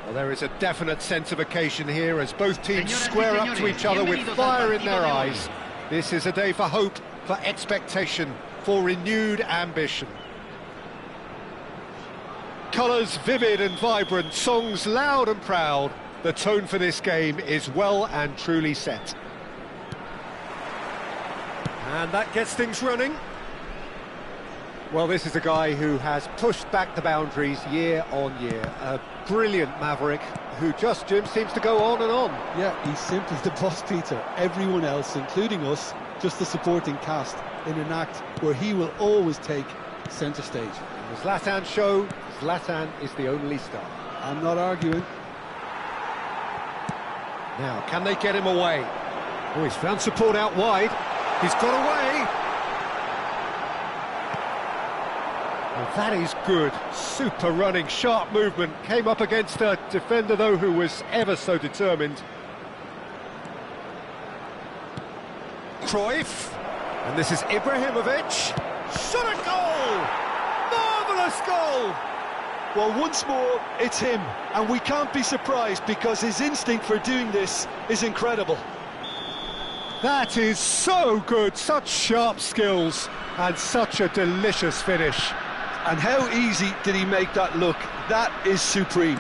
Well, there is a definite sense of occasion here as both teams square up to each other with fire in their eyes. This is a day for hope, for expectation, for renewed ambition. Colours vivid and vibrant, songs loud and proud. The tone for this game is well and truly set. And that gets things running. Well, this is a guy who has pushed back the boundaries year on year. A brilliant maverick who just, Jim, seems to go on and on. Yeah, he's simply the boss, Peter. Everyone else, including us, just the supporting cast in an act where he will always take centre stage. In the Zlatan show, Zlatan is the only star. I'm not arguing. Now, can they get him away? Oh, he's found support out wide. He's got away. Well, that is good. Super running, sharp movement. Came up against a defender, though, who was ever so determined. Cruyff. And this is Ibrahimovic. Shot a goal! Marvellous goal! Well, once more, it's him. And we can't be surprised because his instinct for doing this is incredible. That is so good. Such sharp skills and such a delicious finish. And how easy did he make that look? That is supreme.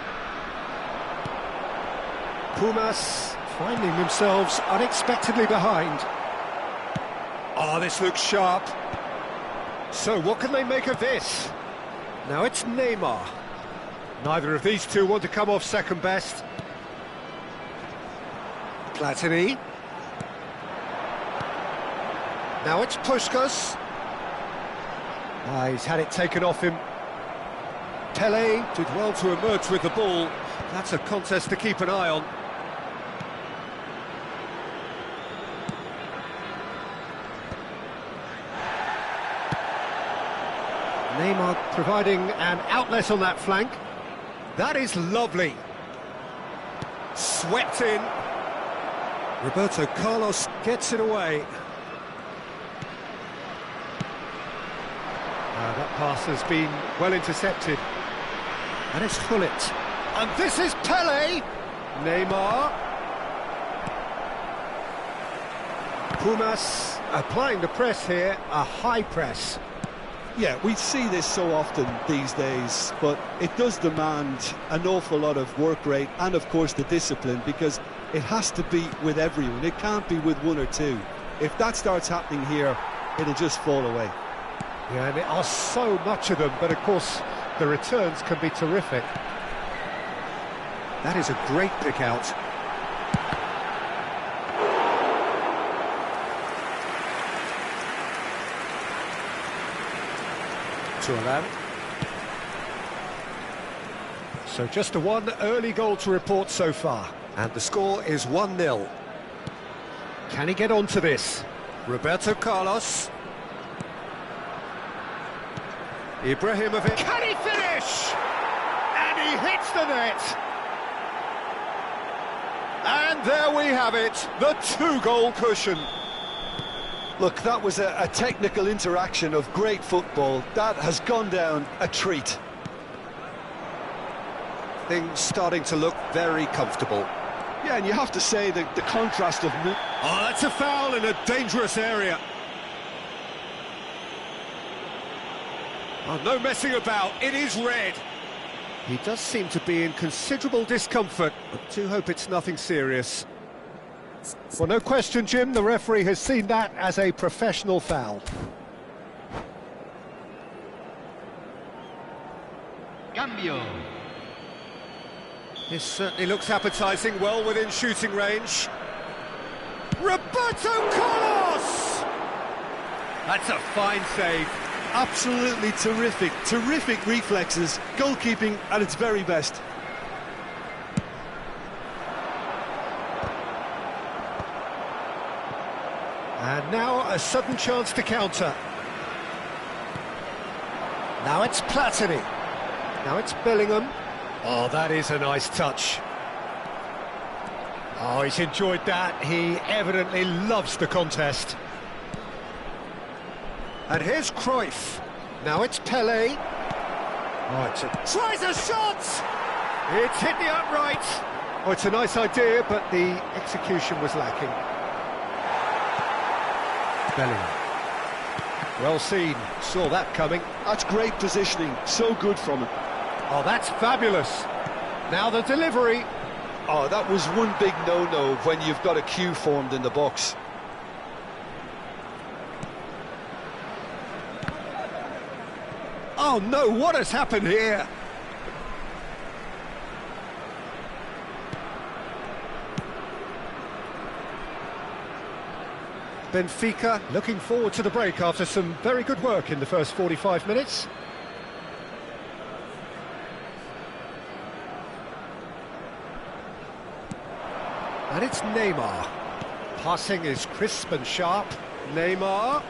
Pumas finding themselves unexpectedly behind. Oh, this looks sharp. So what can they make of this? Now it's Neymar. Neither of these two want to come off second best. Platini. Now it's Puskás. He's had it taken off him. Pelé did well to emerge with the ball. That's a contest to keep an eye on. Neymar providing an outlet on that flank. That is lovely. Swept in. Roberto Carlos gets it away. That pass has been well intercepted. And it's Hullet. And this is Pelé! Neymar. Pumas applying the press here, a high press. Yeah, we see this so often these days, but it does demand an awful lot of work rate and, of course, the discipline, because it has to be with everyone. It can't be with one or two. If that starts happening here, it'll just fall away. Yeah, and there are so much of them, but of course the returns can be terrific. That is a great pick out. Turan. So just a one early goal to report so far, and the score is 1-0. Can he get onto this? Roberto Carlos. Ibrahimovic. Can he finish? And he hits the net. And there we have it, the two-goal cushion. Look, that was a technical interaction of great football. That has gone down a treat. Things starting to look very comfortable. Yeah, and you have to say that the contrast of... Oh, that's a foul in a dangerous area. Oh, no messing about, it is red. He does seem to be in considerable discomfort, but I do hope it's nothing serious. Well, no question, Jim, the referee has seen that as a professional foul. Cambio. This certainly looks appetising, well within shooting range. Roberto Carlos! That's a fine save. Absolutely terrific reflexes, goalkeeping at its very best. And now a sudden chance to counter. Now it's Platini. Now it's Bellingham. Oh, that is a nice touch. Oh, he's enjoyed that. He evidently loves the contest. And here's Cruyff. Now it's Pelé. Oh, tries a shot! It's hit the upright. Oh, it's a nice idea, but the execution was lacking. Bellingham. Well seen, saw that coming. That's great positioning, so good from him. Oh, that's fabulous. Now the delivery. Oh, that was one big no-no when you've got a queue formed in the box. Oh no, what has happened here? Benfica looking forward to the break after some very good work in the first 45 minutes. And it's Neymar. Passing is crisp and sharp. Neymar.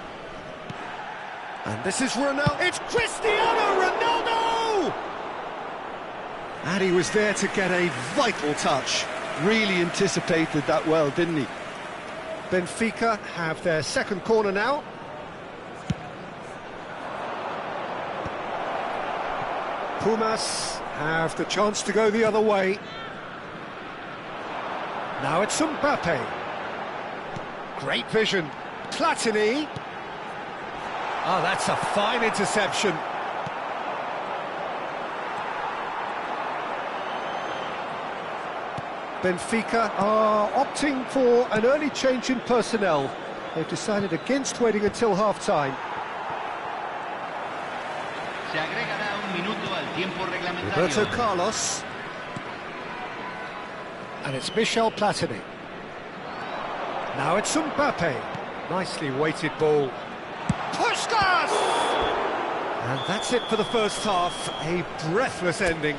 And this is Ronaldo. It's Cristiano Ronaldo! And he was there to get a vital touch. Really anticipated that well, didn't he? Benfica have their second corner now. Pumas have the chance to go the other way. Now it's Mbappe. Great vision. Platini. Oh, that's a fine interception. Benfica are opting for an early change in personnel. They've decided against waiting until half-time. Se agregará un minuto al tiempo reglamentario. Roberto Carlos. And it's Michel Platini. Now it's Mbappe. Nicely weighted ball. Puskas! And that's it for the first half. A breathless ending.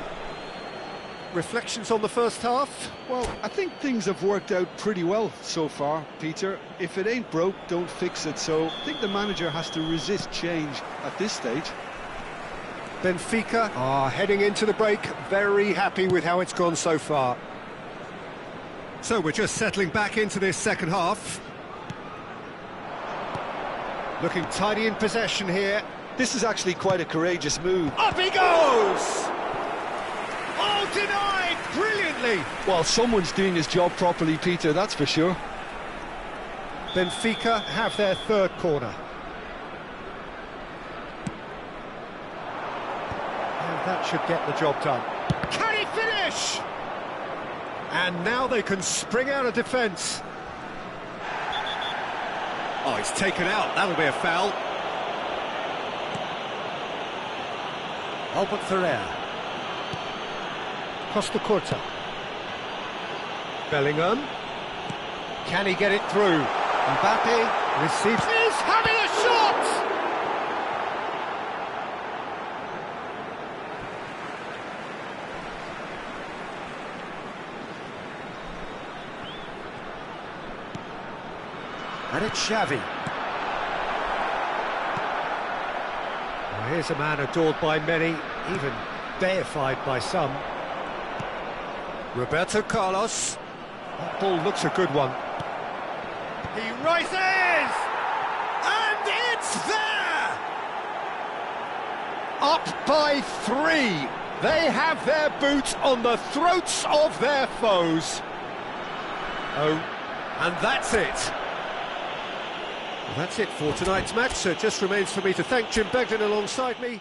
Reflections on the first half? Well, I think things have worked out pretty well so far, Peter. If it ain't broke, don't fix it. So I think the manager has to resist change at this stage. Benfica are heading into the break, very happy with how it's gone so far. So we're just settling back into this second half. Looking tidy in possession here. This is actually quite a courageous move. Up he goes! Oh, denied brilliantly! Well, someone's doing his job properly, Peter, that's for sure. Benfica have their third corner. And that should get the job done. Can he finish? And now they can spring out of defence. Oh, he's taken out. That'll be a foul. Albert Ferrer. Costa Curta. Bellingham. Can he get it through? Mbappe receives. He's having a shot! And it's Xavi. Well, here's a man adored by many, even deified by some. Roberto Carlos. That ball looks a good one. He rises! And it's there! Up by 3. They have their boot on the throats of their foes. Oh, and that's it. Well, that's it for tonight's match, so it just remains for me to thank Jim Begden alongside me.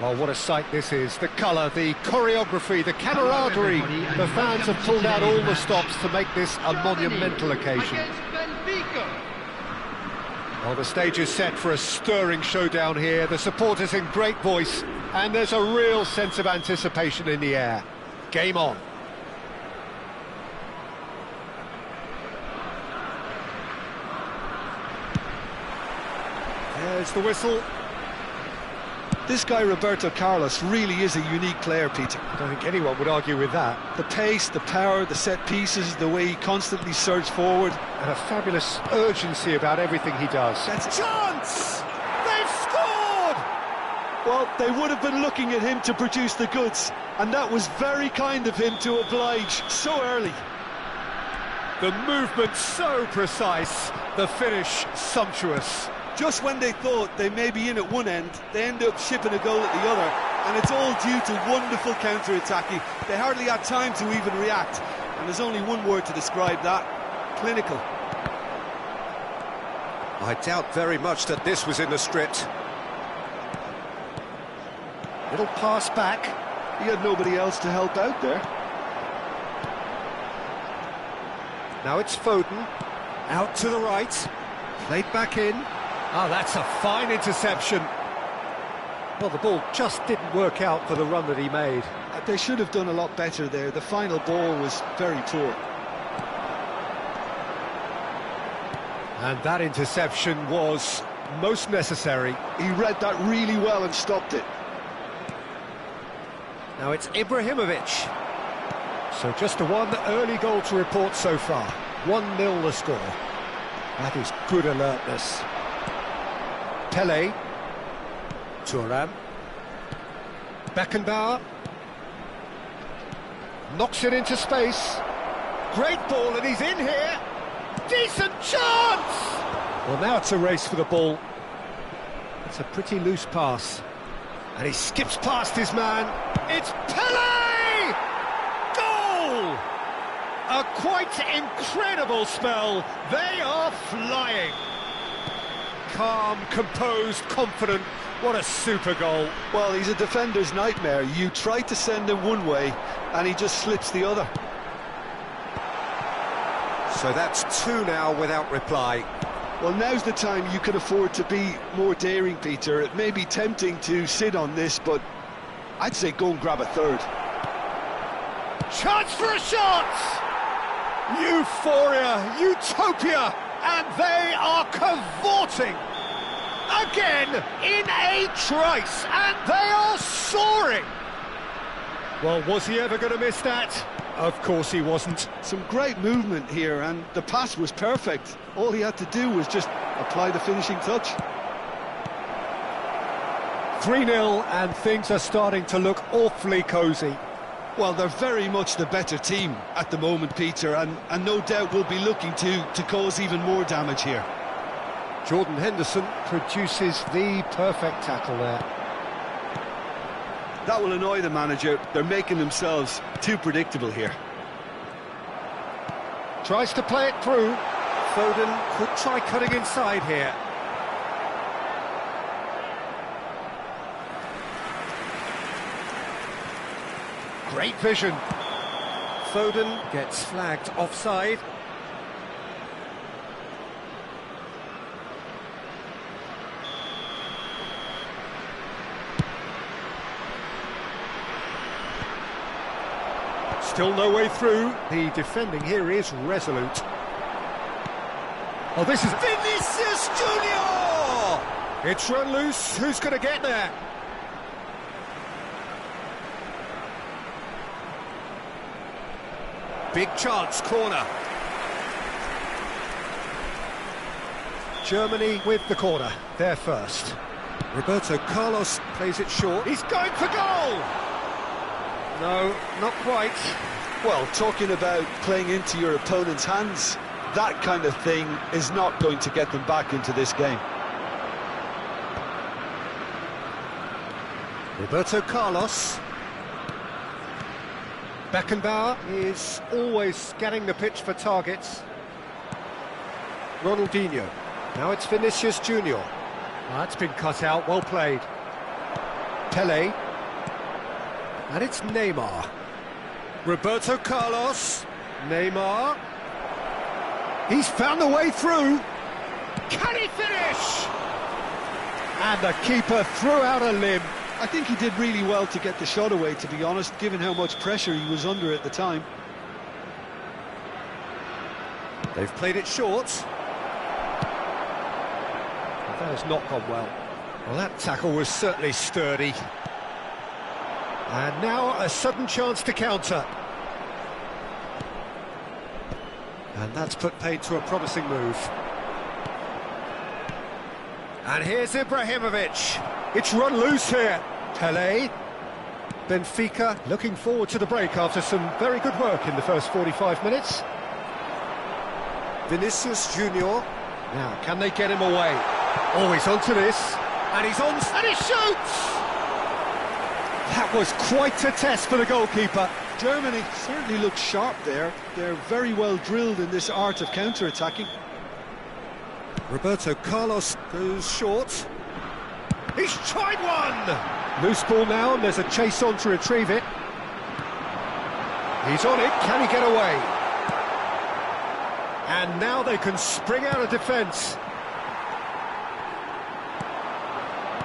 Well, what a sight this is. The colour, the choreography, the camaraderie. The fans have pulled out all the stops to make this a monumental occasion. Well, the stage is set for a stirring showdown here. The supporters in great voice, and there's a real sense of anticipation in the air. Game on. There's the whistle. This guy, Roberto Carlos, really is a unique player, Peter. I don't think anyone would argue with that. The pace, the power, the set pieces, the way he constantly surges forward. And a fabulous urgency about everything he does. That's a chance! They've scored! Well, they would have been looking at him to produce the goods, and that was very kind of him to oblige so early. The movement so precise, the finish sumptuous. Just when they thought they may be in at one end, they end up shipping a goal at the other, and it's all due to wonderful counter-attacking. They hardly had time to even react, and there's only one word to describe that: clinical. I doubt very much that this was in the script. Little pass back. He had nobody else to help out there. Now it's Foden, out to the right, played back in. Oh, that's a fine interception. Well, the ball just didn't work out for the run that he made. They should have done a lot better there. The final ball was very poor. And that interception was most necessary. He read that really well and stopped it. Now it's Ibrahimovic. So just a one early goal to report so far. 1-0 the score. That is good alertness. Pele, Thuram, Beckenbauer, knocks it into space, great ball and he's in here, decent chance! Well, now it's a race for the ball. It's a pretty loose pass, and he skips past his man, it's Pele! Goal! A quite incredible spell, they are flying. Calm, composed, confident. What a super goal. Well, he's a defender's nightmare. You try to send him one way and he just slips the other. So that's two now without reply. Well, now's the time you can afford to be more daring, Peter. It may be tempting to sit on this, but I'd say go and grab a third. Chance for a shot! Euphoria, utopia, and they are cavorting again in a trice, and they are soaring. Well, was he ever going to miss that? Of course he wasn't. Some great movement here, and the pass was perfect. All he had to do was just apply the finishing touch. 3-0, and things are starting to look awfully cosy. Well, they're very much the better team at the moment, Peter, and no doubt will be looking to cause even more damage here. Jordan Henderson produces the perfect tackle there. That will annoy the manager. They're making themselves too predictable here. Tries to play it through. Foden could try cutting inside here. Great vision. Foden gets flagged offside. Still no way through. The defending here is resolute. Oh, this is Vinicius Junior! It's run loose. Who's going to get there? Big chance, corner. Germany with the corner. They're first. Roberto Carlos plays it short. He's going for goal! No, not quite. Well, talking about playing into your opponent's hands, that kind of thing is not going to get them back into this game. Roberto Carlos. Beckenbauer is always scanning the pitch for targets. Ronaldinho. Now it's Vinicius Junior. That's been cut out, well played. Pele. And it's Neymar. Roberto Carlos. Neymar. He's found the way through. Can he finish? And the keeper threw out a limb. I think he did really well to get the shot away, to be honest, given how much pressure he was under at the time. They've played it short. That has not gone well. Well, that tackle was certainly sturdy. And now a sudden chance to counter. And that's put paid to a promising move. And here's Ibrahimovic. It's run loose here. Pele. Benfica looking forward to the break after some very good work in the first 45 minutes. Vinicius Junior. Now, can they get him away? Oh, he's onto this. And he's on, and he shoots! That was quite a test for the goalkeeper. Germany certainly looks sharp there. They're very well drilled in this art of counter-attacking. Roberto Carlos goes short. He's tried one! Loose ball now, and there's a chase on to retrieve it. He's on it, can he get away? And now they can spring out of defence.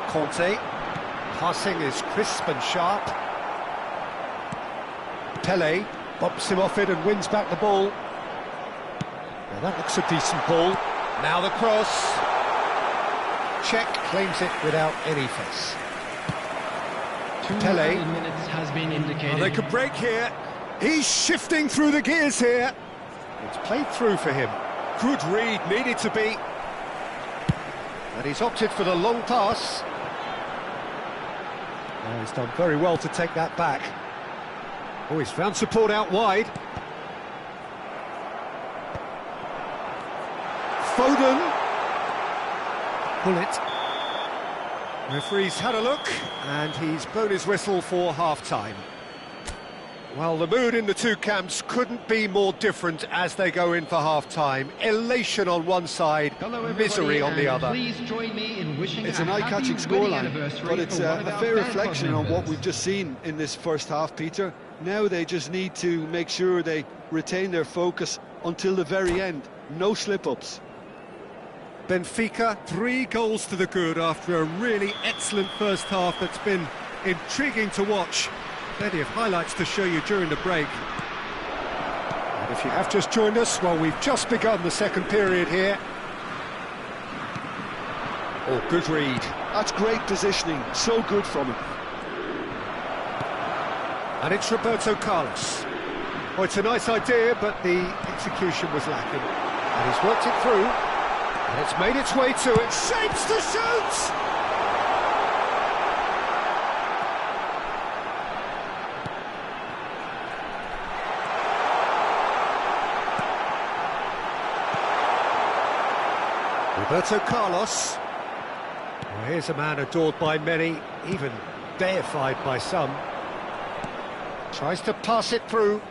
Conte. Passing is crisp and sharp. Pele bumps him off it and wins back the ball. Now that looks a decent ball. Now the cross. Czech claims it without any fuss. Pele. Minutes has been indicated. They could break here. He's shifting through the gears here. It's played through for him. Good read, needed to be. And he's opted for the long pass. Oh, he's done very well to take that back. Oh, he's found support out wide. Foden. Bullet. Referee's had a look, and he's blown his whistle for half-time. Well, the mood in the two camps couldn't be more different as they go in for half-time. Elation on one side, misery on the other. Please join me in wishing It's an eye-catching scoreline, but it's a fair reflection on what we've just seen in this first half, Peter. Now they just need to make sure they retain their focus until the very end. No slip-ups. Benfica, 3 goals to the good after a really excellent first half that's been intriguing to watch. Plenty of highlights to show you during the break. And if you have just joined us, well, we've just begun the second period here. Oh, good read. That's great positioning, so good from him. And it's Roberto Carlos. Oh, it's a nice idea, but the execution was lacking. And he's worked it through, and it's made its way to it. Shapes to shoot! Roberto Carlos. Well, here's a man adored by many, even deified by some. Tries to pass it through.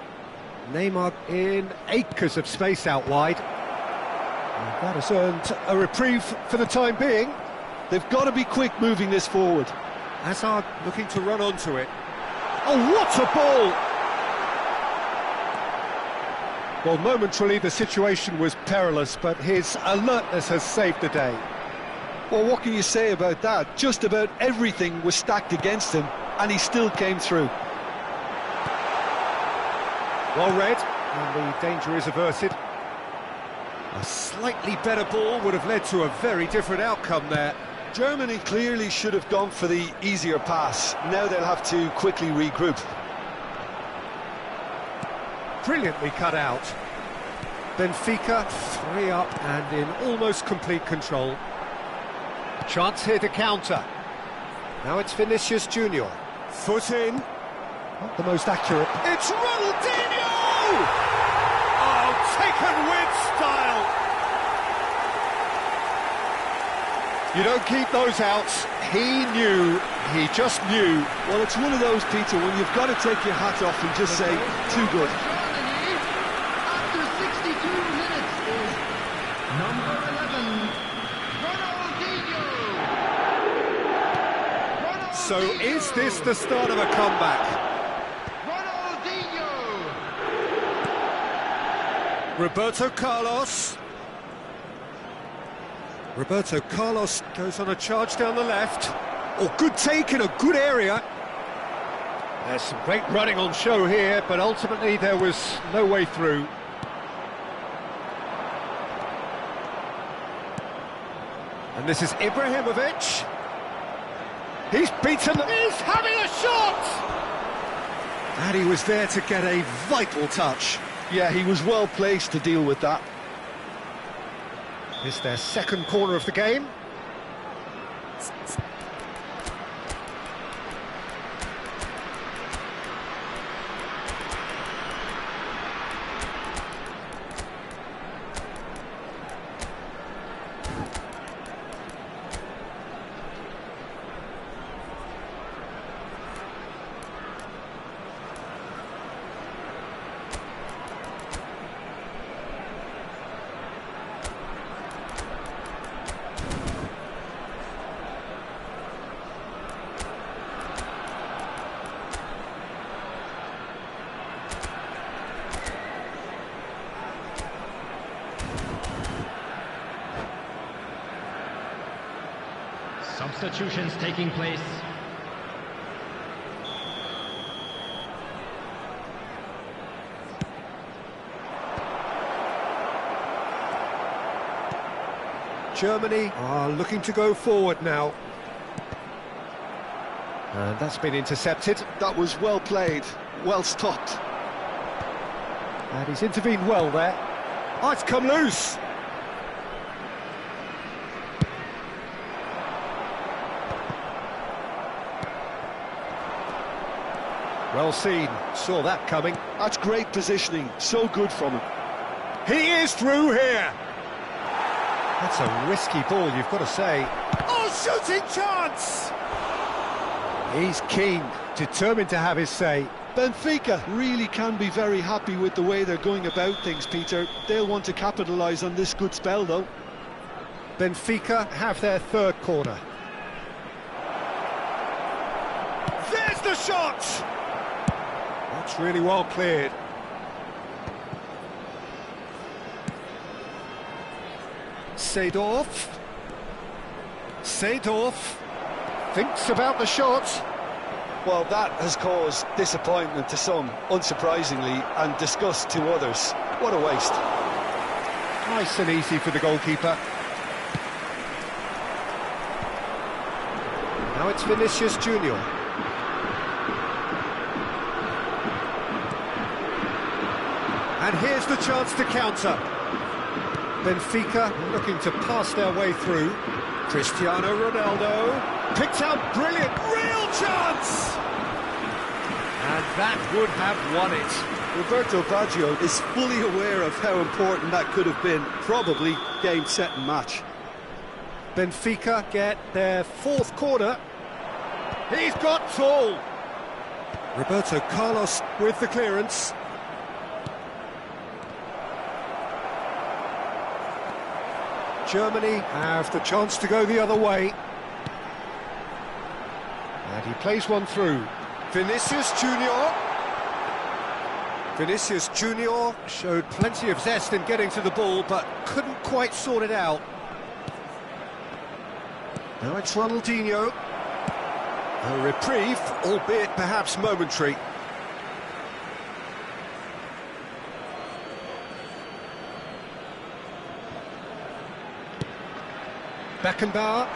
Neymar in acres of space out wide. And that has earned a reprieve for the time being. They've got to be quick moving this forward. Hazard looking to run onto it. Oh, what a ball! Well, momentarily the situation was perilous, but his alertness has saved the day. Well, what can you say about that? Just about everything was stacked against him, and he still came through. Well read, and the danger is averted. A slightly better ball would have led to a very different outcome there. Germany clearly should have gone for the easier pass. Now they'll have to quickly regroup. Brilliantly cut out. Benfica 3 up and in almost complete control. Chance here to counter. Now it's Vinicius Junior. Foot in. Not the most accurate. It's Ronaldinho! Oh, taken with style. You don't keep those outs. He knew. He just knew. Well, it's one of those, Peter, when you've got to take your hat off and just say, too good. After 62 minutes is number 11, Ronaldinho. So is this the start of a comeback? Roberto Carlos. Roberto Carlos goes on a charge down the left. Oh, good take in a good area. There's some great running on show here, but ultimately there was no way through. And this is Ibrahimovic. He's beaten. He's having a shot! And he was there to get a vital touch. Yeah, he was well placed to deal with that. It's their second corner of the game. Substitutions taking place. Germany are looking to go forward now. And that's been intercepted. That was well played, well stopped. And he's intervened well there. Oh, it's come loose. Well seen, saw that coming. That's great positioning, so good from him. He is through here. That's a risky ball, you've got to say. Oh, shooting chance! He's keen, determined to have his say. Benfica really can be very happy with the way they're going about things, Peter. They'll want to capitalise on this good spell, though. Benfica have their third corner. There's the shot! That's really well cleared. Seedorf thinks about the shot. Well, that has caused disappointment to some, unsurprisingly, and disgust to others. What a waste. Nice and easy for the goalkeeper. Now it's Vinicius Junior. And here's the chance to counter. Benfica looking to pass their way through. Cristiano Ronaldo picked out brilliant, real chance! And that would have won it. Roberto Baggio is fully aware of how important that could have been. Probably game, set and match. Benfica get their fourth corner. He's got tall. Roberto Carlos with the clearance. Germany have the chance to go the other way. And he plays one through. Vinicius Junior. Vinicius Junior showed plenty of zest in getting to the ball, but couldn't quite sort it out. Now it's Ronaldinho. A reprieve, albeit perhaps momentary. Beckenbauer.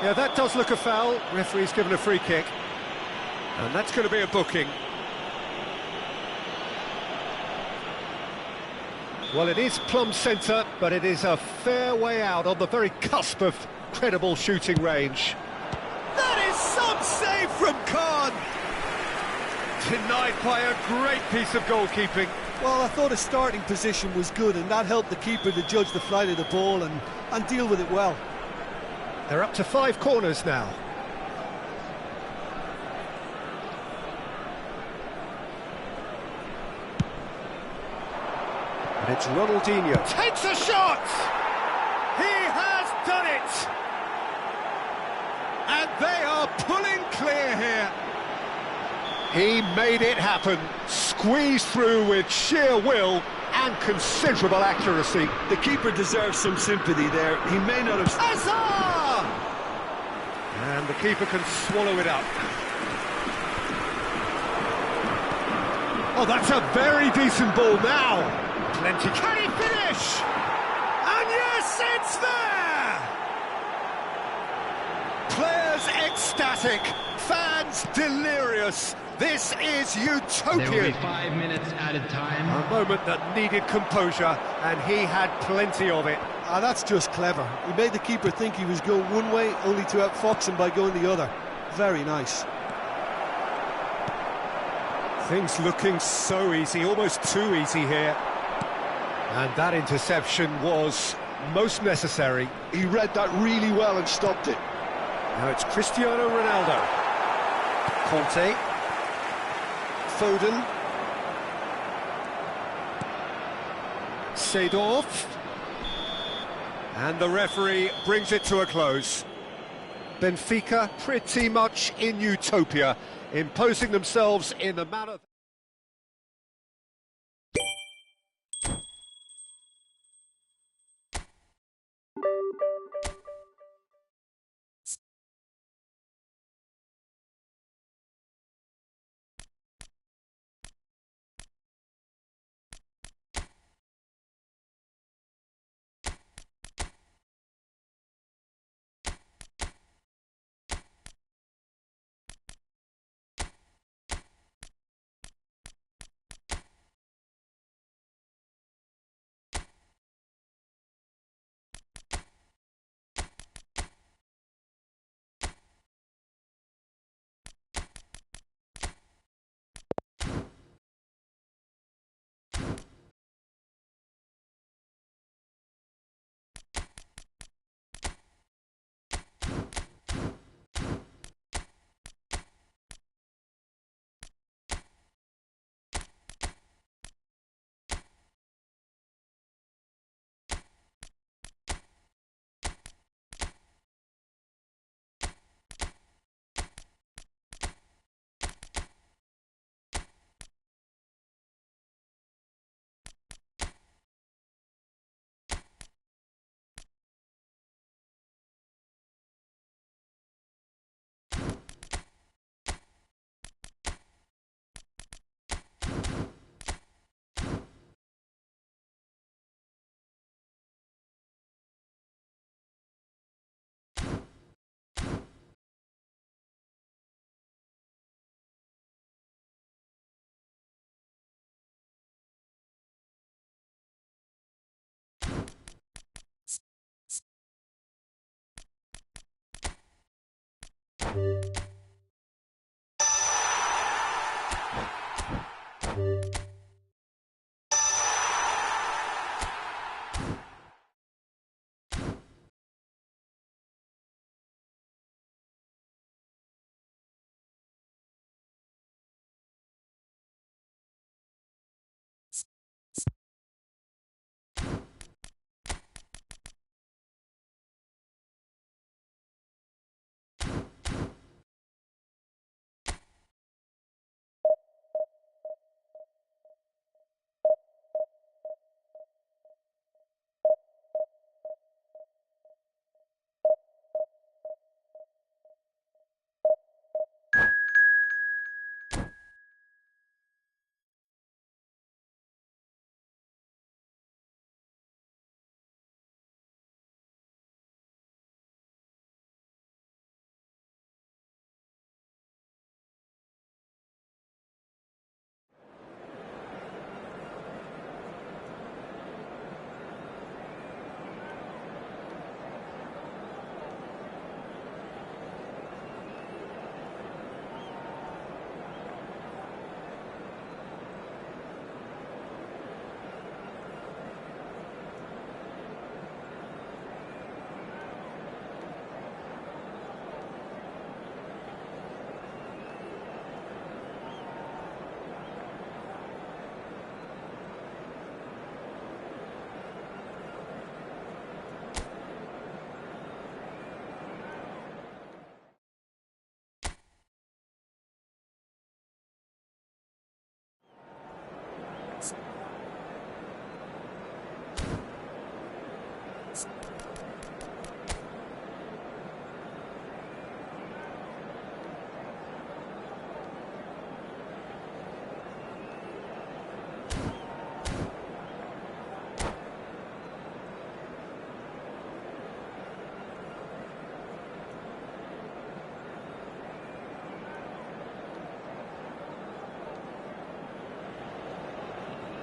Yeah, that does look a foul. Referee's given a free kick. And that's going to be a booking. Well, it is plumb centre, but it is a fair way out on the very cusp of credible shooting range. That is some save from Khan! Denied by a great piece of goalkeeping. Well, I thought his starting position was good, and that helped the keeper to judge the flight of the ball and deal with it well. They're up to 5 corners now. And it's Ronaldinho. Takes a shot! He has done it! And they are pulling clear here. He made it happen, squeezed through with sheer will and considerable accuracy. The keeper deserves some sympathy there. He may not have... Hazard! And the keeper can swallow it up. Oh, that's a very decent ball now. Plenty. Can he finish? And yes, it's there! Players ecstatic, fans delirious. This is utopian. There will be 5 minutes added time. A moment that needed composure, and he had plenty of it. Ah, that's just clever. He made the keeper think he was going one way, only to outfox him by going the other. Very nice. Things looking so easy, almost too easy here. And that interception was most necessary. He read that really well and stopped it. Now it's Cristiano Ronaldo. Conte. Foden. Seedorf. And the referee brings it to a close. Benfica pretty much in utopia, imposing themselves in the manner...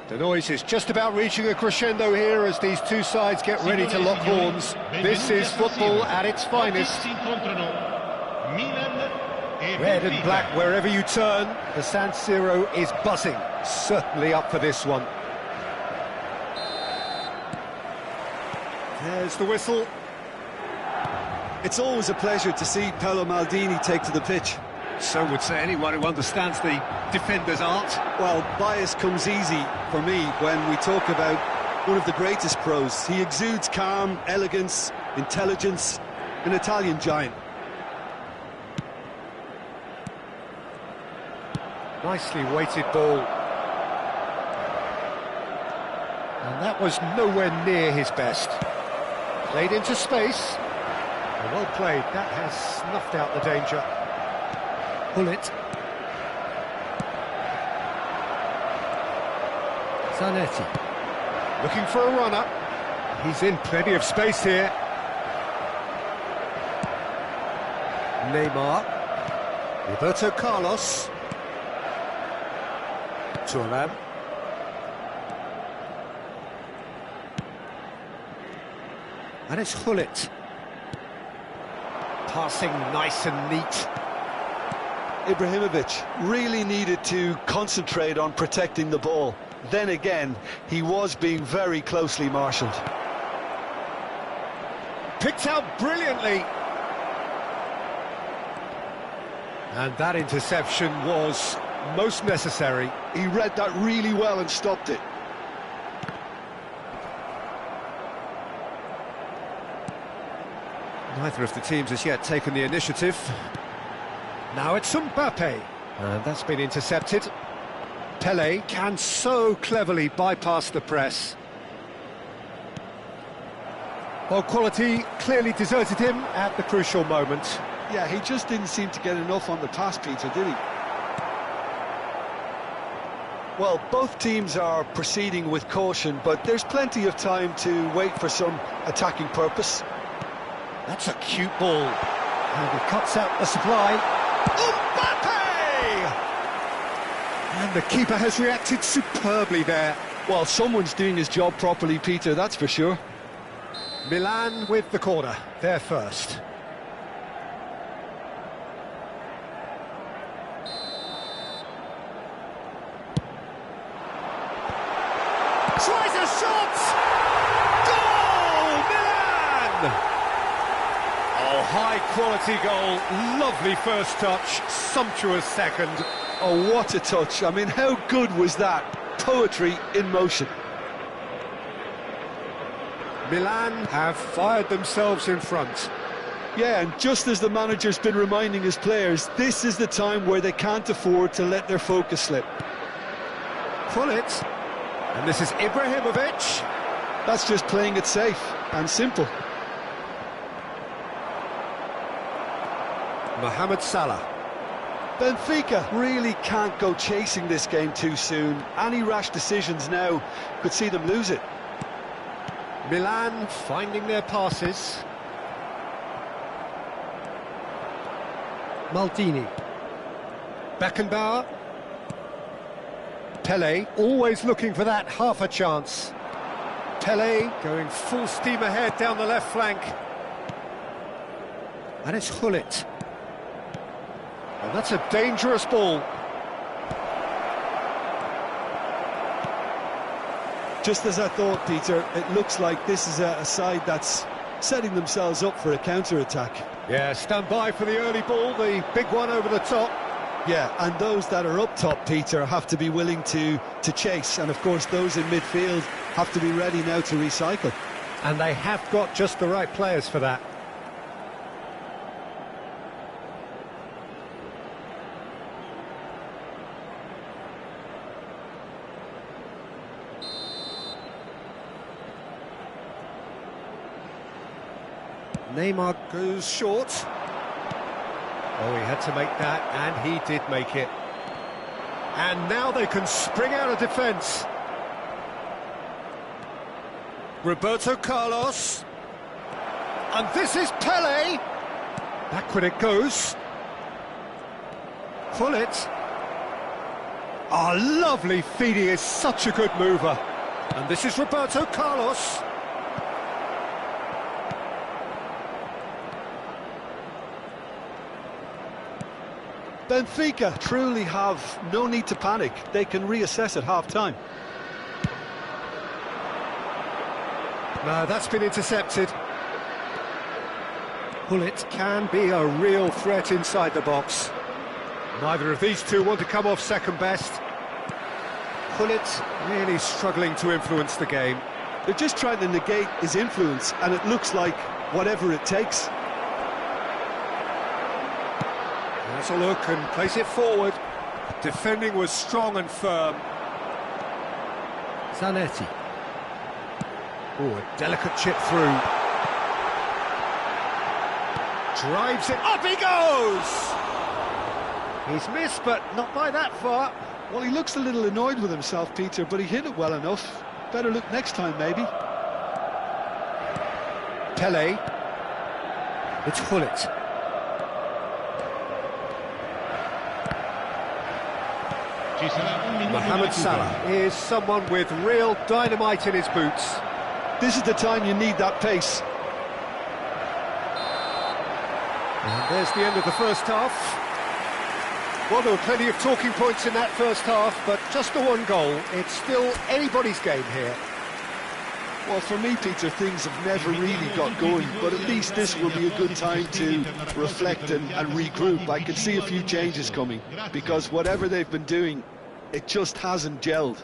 The noise is just about reaching a crescendo here as these two sides get ready to lock horns. This is football at its finest. Red and black wherever you turn, the San Siro is buzzing. Certainly up for this one. There's the whistle. It's always a pleasure to see Paolo Maldini take to the pitch. So would say anyone who understands the defender's art. Well, bias comes easy for me when we talk about one of the greatest pros. He exudes calm, elegance, intelligence, an Italian giant. Nicely weighted ball. And that was nowhere near his best. Played into space. Well played, that has snuffed out the danger. Bullet. Zanetti. Looking for a runner. He's in plenty of space here. Neymar. Roberto Carlos. Thuram. And it's Hullet. Passing nice and neat. Ibrahimovic really needed to concentrate on protecting the ball. Then again, he was being very closely marshalled. Picked out brilliantly. And that interception was most necessary. He read that really well and stopped it. Neither of the teams has yet taken the initiative. Now it's Mbappe, and that's been intercepted. Pelé can so cleverly bypass the press. Well, quality clearly deserted him at the crucial moment. Yeah, he just didn't seem to get enough on the pass, Peter, did he? Well, both teams are proceeding with caution, but there's plenty of time to wait for some attacking purpose. That's a cute ball. And he cuts out the supply. Mbappe! And the keeper has reacted superbly there. Well, someone's doing his job properly, Peter, that's for sure. Milan with the corner, they're first. Tries a shot! Goal! Milan! Oh, high-quality goal, lovely first touch, sumptuous second. Oh, what a touch. I mean, how good was that? Poetry in motion. Milan have fired themselves in front. Yeah, and just as the manager's been reminding his players, this is the time where they can't afford to let their focus slip. Pull it. And this is Ibrahimovic. That's just playing it safe and simple. Mohamed Salah. Benfica really can't go chasing this game too soon. Any rash decisions now could see them lose it. Milan finding their passes. Maldini. Beckenbauer. Pelé always looking for that half a chance. Pelé going full steam ahead down the left flank. And it's Hullet. And that's a dangerous ball. Just as I thought, Peter, it looks like this is a side that's setting themselves up for a counter-attack. Yeah, stand by for the early ball, the big one over the top. Yeah, and those that are up top, Peter, have to be willing to chase. And, of course, those in midfield have to be ready now to recycle. And they have got just the right players for that. Neymar goes short. Oh, he had to make that, and he did make it. And now they can spring out of defence. Roberto Carlos. And this is Pelé. Backward it goes. Pull it. Oh, lovely feed, he is such a good mover. And this is Roberto Carlos. Benfica truly have no need to panic. They can reassess at half-time. No, that's been intercepted. Gullit can be a real threat inside the box. Neither of these two want to come off second best. Gullit really struggling to influence the game. They're just trying to negate his influence, and it looks like whatever it takes. Has a look and place it forward. Defending was strong and firm. Zanetti. Oh, a delicate chip through. Drives it, up he goes! He's missed, but not by that far. Well, he looks a little annoyed with himself, Peter, but he hit it well enough. Better look next time, maybe. Pele. It's Gullit. Mohamed Salah is someone with real dynamite in his boots. This is the time you need that pace. And there's the end of the first half. Well, there were plenty of talking points in that first half, but just the one goal. It's still anybody's game here. Well, for me, Peter, things have never really got going, but at least this will be a good time to reflect and regroup. I can see a few changes coming, because whatever they've been doing, it just hasn't gelled.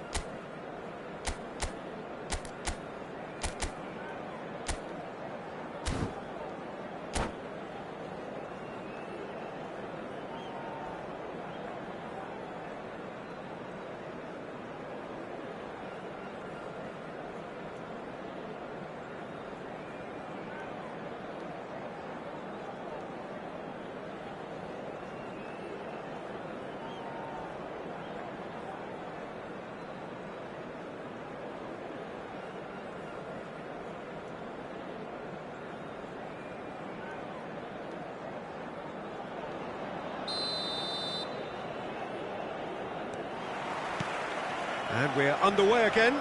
And we're underway again.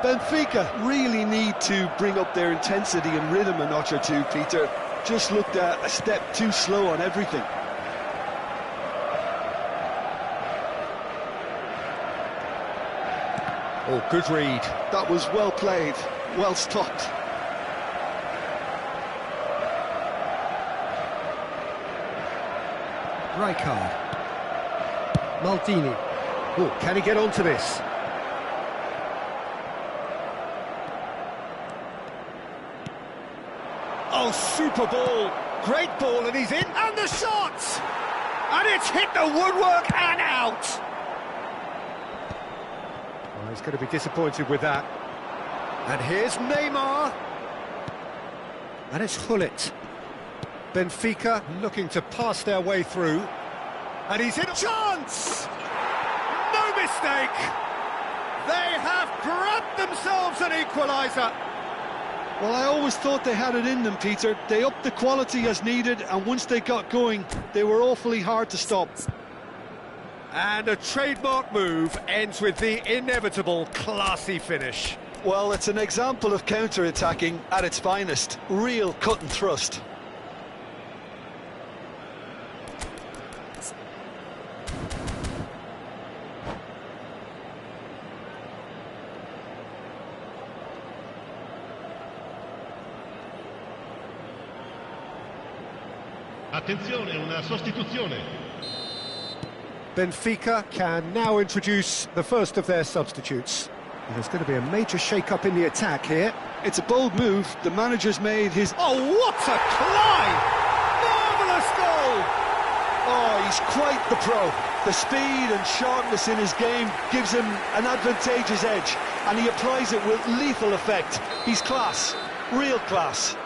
Benfica really need to bring up their intensity and rhythm a notch or two, Peter. Just looked a step too slow on everything. Oh, good read. That was well played, well stopped. Rijkaard. Maldini. Oh, can he get onto this? Oh, super ball. Great ball, and he's in. And the shot! And it's hit the woodwork and out! Oh, he's going to be disappointed with that. And here's Neymar. And it's Gullit. Benfica looking to pass their way through. And he's in. Chance! No mistake! They have grabbed themselves an equaliser. Well, I always thought they had it in them, Peter. They upped the quality as needed, and once they got going, they were awfully hard to stop. And a trademark move ends with the inevitable classy finish. Well, it's an example of counter-attacking at its finest. Real cut and thrust. Attenzione, una sostituzione. Benfica can now introduce the first of their substitutes. There's going to be a major shake-up in the attack here. It's a bold move. The manager's made his... Oh, what a climb! Marvellous goal! Oh, he's quite the pro. The speed and sharpness in his game gives him an advantageous edge, and he applies it with lethal effect. He's class, real class.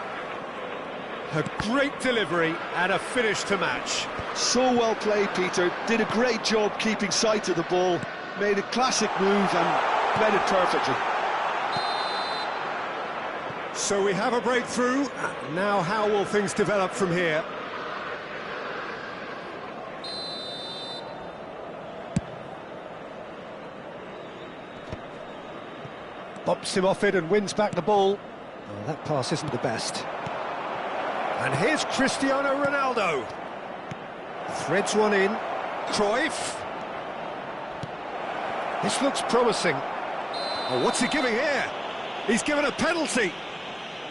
A great delivery and a finish to match. So well played, Peter. Did a great job keeping sight of the ball. Made a classic move and read it perfectly. So we have a breakthrough. Now how will things develop from here? Bumps him off it and wins back the ball. Oh, that pass isn't the best. And here's Cristiano Ronaldo. Threads one in. Cruyff. This looks promising. Oh, what's he giving here? He's given a penalty.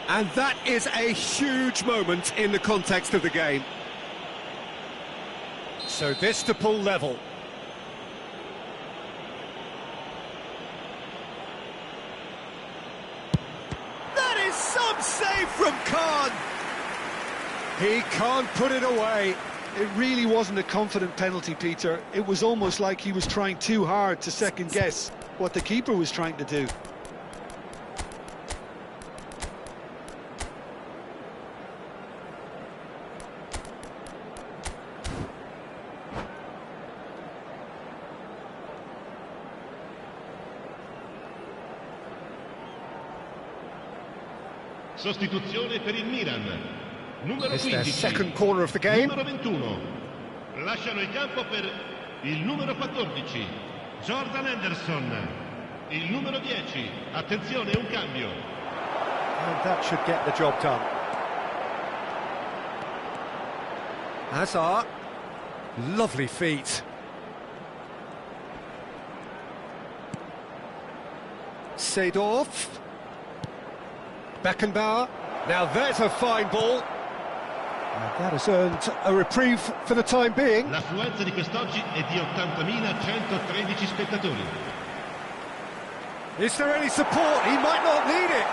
And that is a huge moment in the context of the game. So this to pull level. That is some save from Khan. He can't put it away. It really wasn't a confident penalty, Peter. It was almost like he was trying too hard to second-guess what the keeper was trying to do. Sostituzione per il Milan. Numero It's their 15. second corner of the game. Numero 21. Lasciano il campo per il numero 14. Jordan Henderson. Il numero 10. Attenzione, un cambio. And that should get the job done. Hazard. Lovely feet. Seedorf. Beckenbauer. Now there's a fine ball. And that has earned a reprieve for the time being. L'affluenza di quest'oggi è di 80.113 spettatori. Is there any support? He might not need it.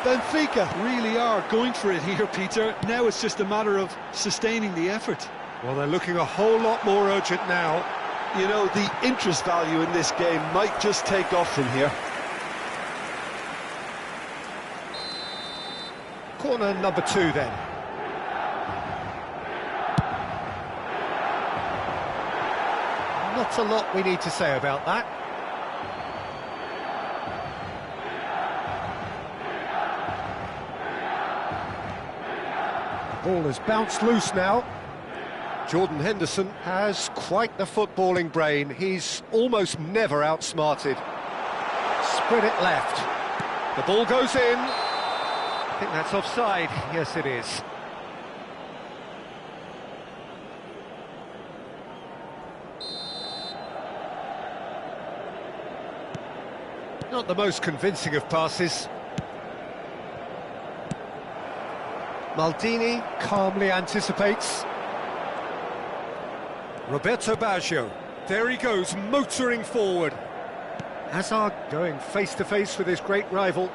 Benfica really are going for it here, Peter. Now it's just a matter of sustaining the effort. Well, they're looking a whole lot more urgent now. You know, the interest value in this game might just take off from here. Corner number 2 then. Not a lot we need to say about that. The ball has bounced loose now. Jordan Henderson has quite the footballing brain. He's almost never outsmarted. Spread it left. The ball goes in. I think that's offside. Yes, it is. Not the most convincing of passes. Maldini calmly anticipates. Roberto Baggio. There he goes, motoring forward. Hazard going face-to-face with his great rival.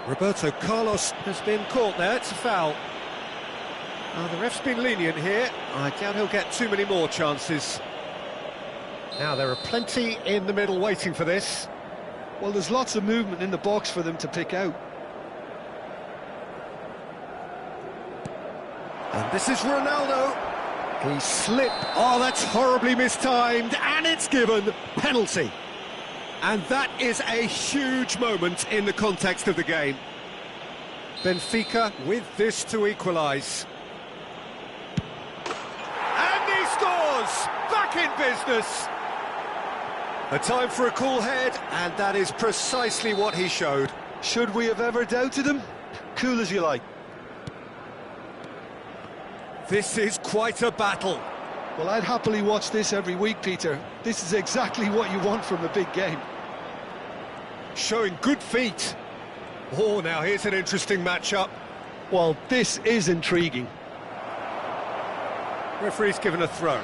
Roberto Carlos has been caught there, it's a foul. The ref's been lenient here. I doubt he'll get too many more chances. Now there are plenty in the middle waiting for this. Well, there's lots of movement in the box for them to pick out. And this is Ronaldo. He slipped. Oh, that's horribly mistimed, and it's given. Penalty. And that is a huge moment in the context of the game. Benfica with this to equalise. And he scores! Back in business! A time for a cool head, and that is precisely what he showed. Should we have ever doubted him? Cool as you like. This is quite a battle. Well, I'd happily watch this every week, Peter. This is exactly what you want from a big game. Showing good feet. Oh, now here's an interesting matchup. Well, this is intriguing. Referee's given a throw.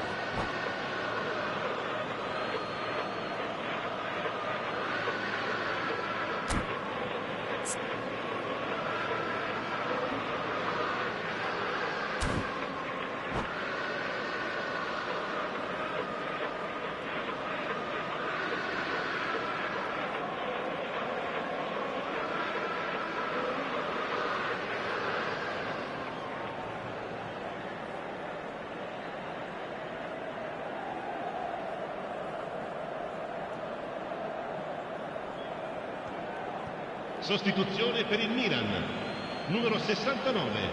Sostituzione per il Milan. Numero 69.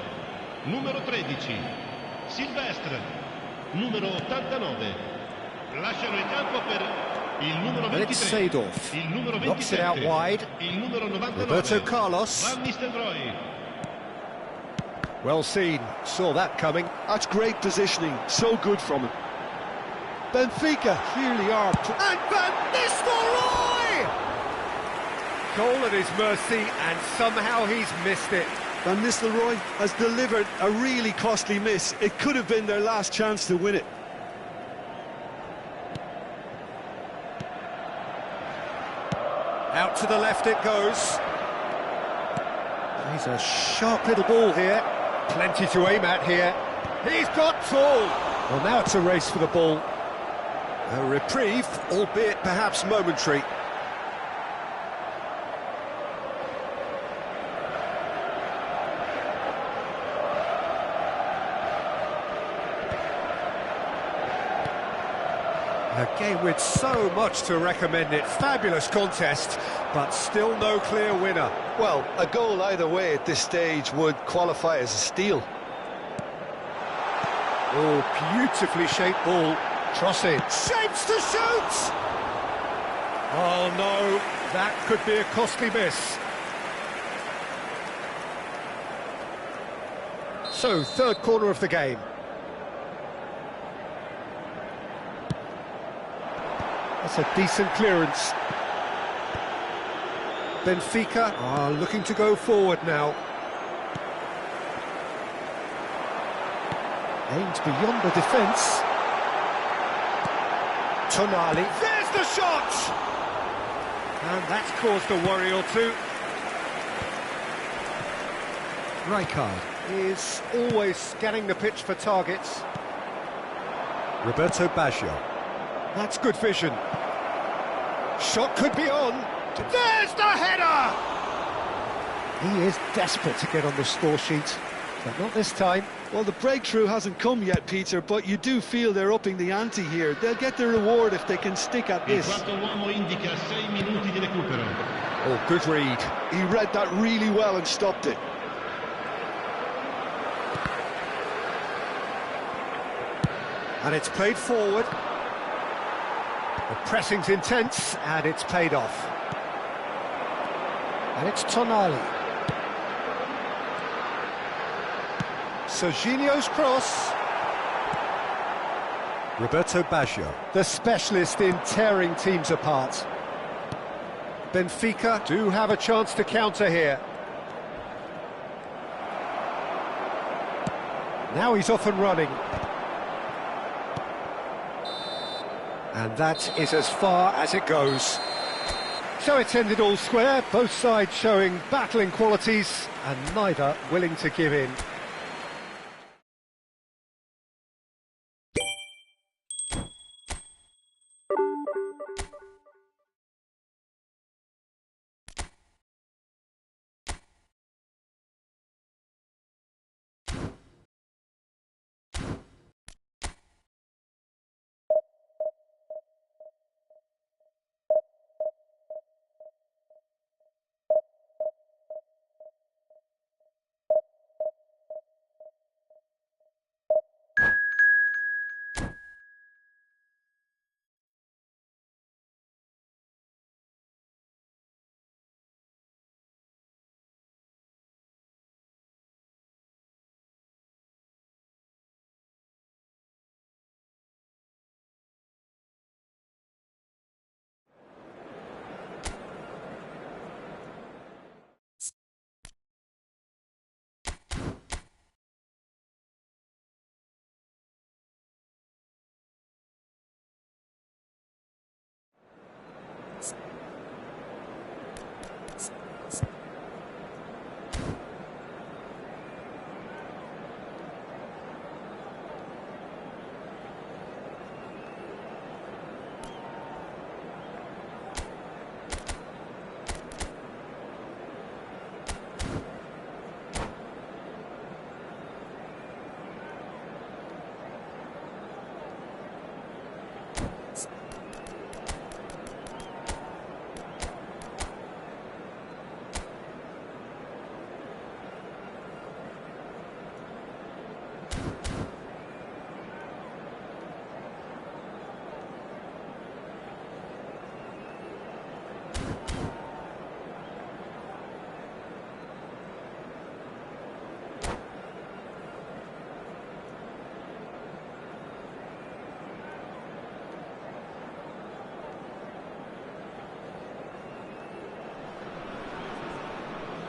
Numero 13. Silvestre. Numero 89. Lasciano il campo per il numero And it's 23, Seedorf. il numero Knocks it out 27, wide. il numero 99, Roberto Carlos. Van Nistelrooy. Well seen, saw that coming. That's great positioning, so good from him. Benfica clearly are. And Van Nistelrooy! Goal at his mercy, and somehow he's missed it. Van Nistelrooy has delivered a really costly miss. It could have been their last chance to win it. Out to the left it goes. He's a sharp little ball here. Plenty to aim at here. He's got tall. Well, now it's a race for the ball. A reprieve, albeit perhaps momentary. A game with so much to recommend it. Fabulous contest, but still no clear winner. Well, a goal either way at this stage would qualify as a steal. Oh, beautifully shaped ball. Crossing. Shapes to shoot! Oh no, that could be a costly miss. So, third corner of the game. That's a decent clearance. Benfica are looking to go forward now. Aimed beyond the defence. Tonali. There's the shot! And that's caused a worry or two. Rijkaard is always scanning the pitch for targets. Roberto Baggio. That's good vision. Shot could be on. There's the header! He is desperate to get on the score sheet, but not this time. Well, the breakthrough hasn't come yet, Peter, but you do feel they're upping the ante here. They'll get the reward if they can stick at Il this. quarto uomo indica 6 minuti di recupero. Oh, good read. He read that really well and stopped it. And it's played forward. The pressing's intense, and it's paid off. And it's Tonali. Serginho's cross. Roberto Baggio, the specialist in tearing teams apart. Benfica do have a chance to counter here. Now he's off and running. And that is as far as it goes. So it's ended all square, both sides showing battling qualities and neither willing to give in.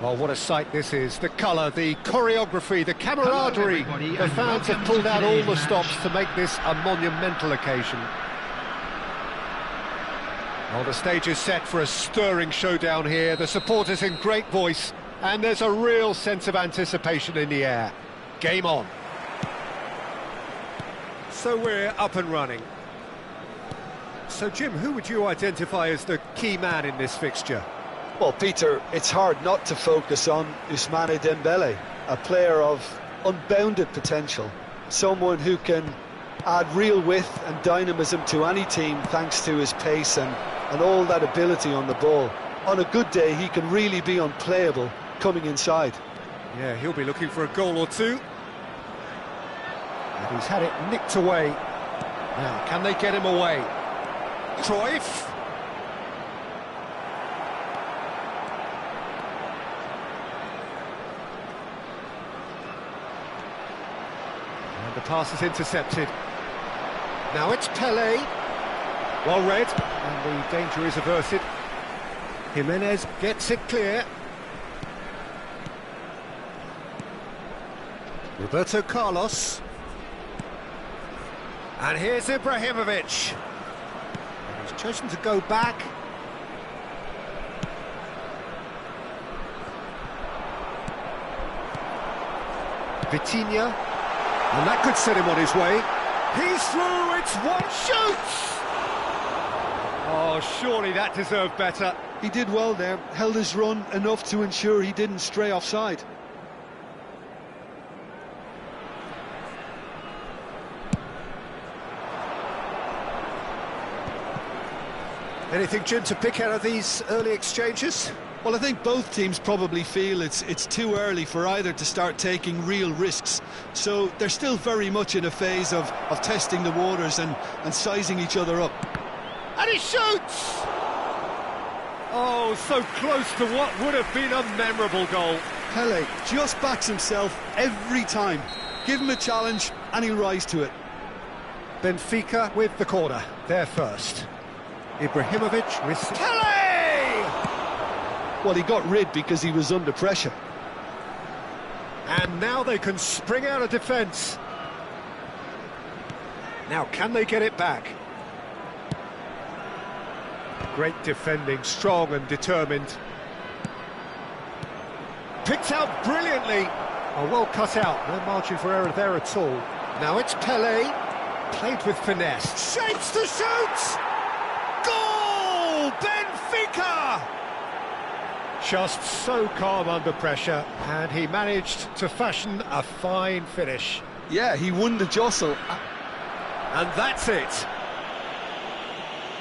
Well, what a sight this is. The colour, the choreography, the camaraderie. The fans have pulled out all the stops to make this a monumental occasion. Well, the stage is set for a stirring showdown here. The supporters in great voice, and there's a real sense of anticipation in the air. Game on. So we're up and running. So, Jim, who would you identify as the key man in this fixture? Well, Peter, it's hard not to focus on Ousmane Dembele, a player of unbounded potential, someone who can add real width and dynamism to any team thanks to his pace and all that ability on the ball. On a good day, he can really be unplayable coming inside. Yeah, he'll be looking for a goal or two. And he's had it nicked away. Now, can they get him away? Cruyff. And the pass is intercepted. Now it's Pelé. Well read, and the danger is averted. Jimenez gets it clear. Roberto Carlos. And here's Ibrahimovic. And he's chosen to go back. Vitinha. And that could set him on his way. He's through, it's one shoot! Oh, surely that deserved better. He did well there, held his run enough to ensure he didn't stray offside. Anything, Jim, to pick out of these early exchanges? Well, I think both teams probably feel it's too early for either to start taking real risks. So they're still very much in a phase of testing the waters and sizing each other up. And he shoots! Oh, so close to what would have been a memorable goal. Pelé just backs himself every time. Give him a challenge and he'll rise to it. Benfica with the corner, they're first. Ibrahimovic with Pelé! Well, he got rid because he was under pressure. And now they can spring out of defence. Now, can they get it back? Great defending, strong and determined. Picked out brilliantly. Oh, well cut out, no margin for error there at all. Now it's Pelé, played with finesse. Shapes to shoot! Goal! Benfica! Just so calm under pressure, and he managed to fashion a fine finish. Yeah, he won the jostle. And that's it.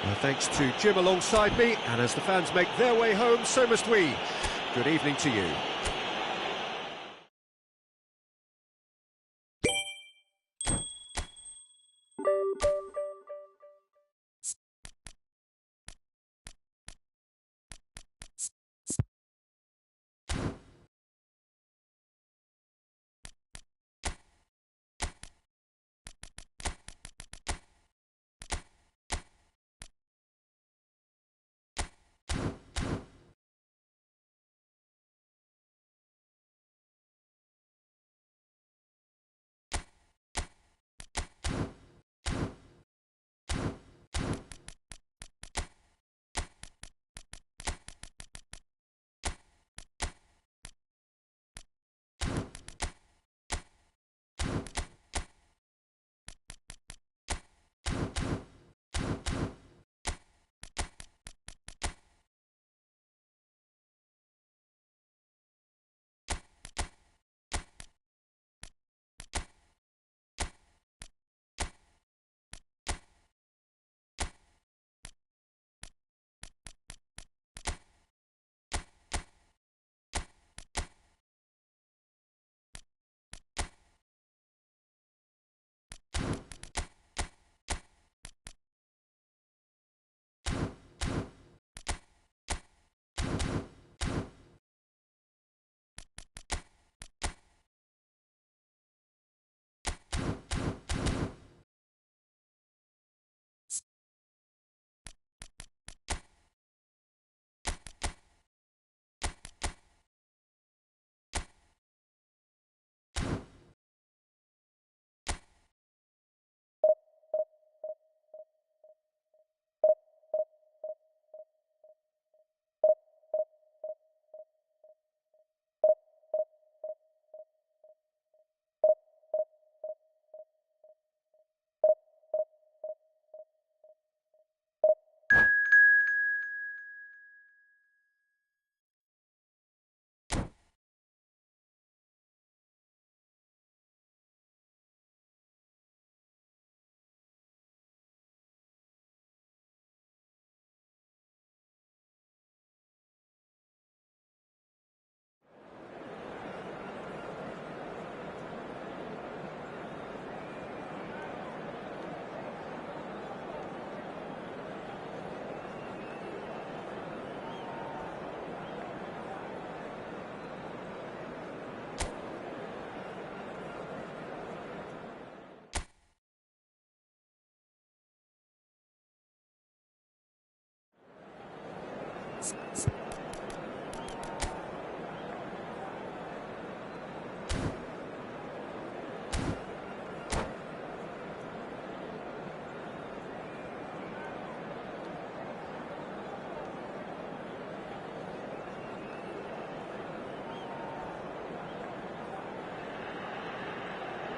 Well, thanks to Jim alongside me, and as the fans make their way home, so must we. Good evening to you.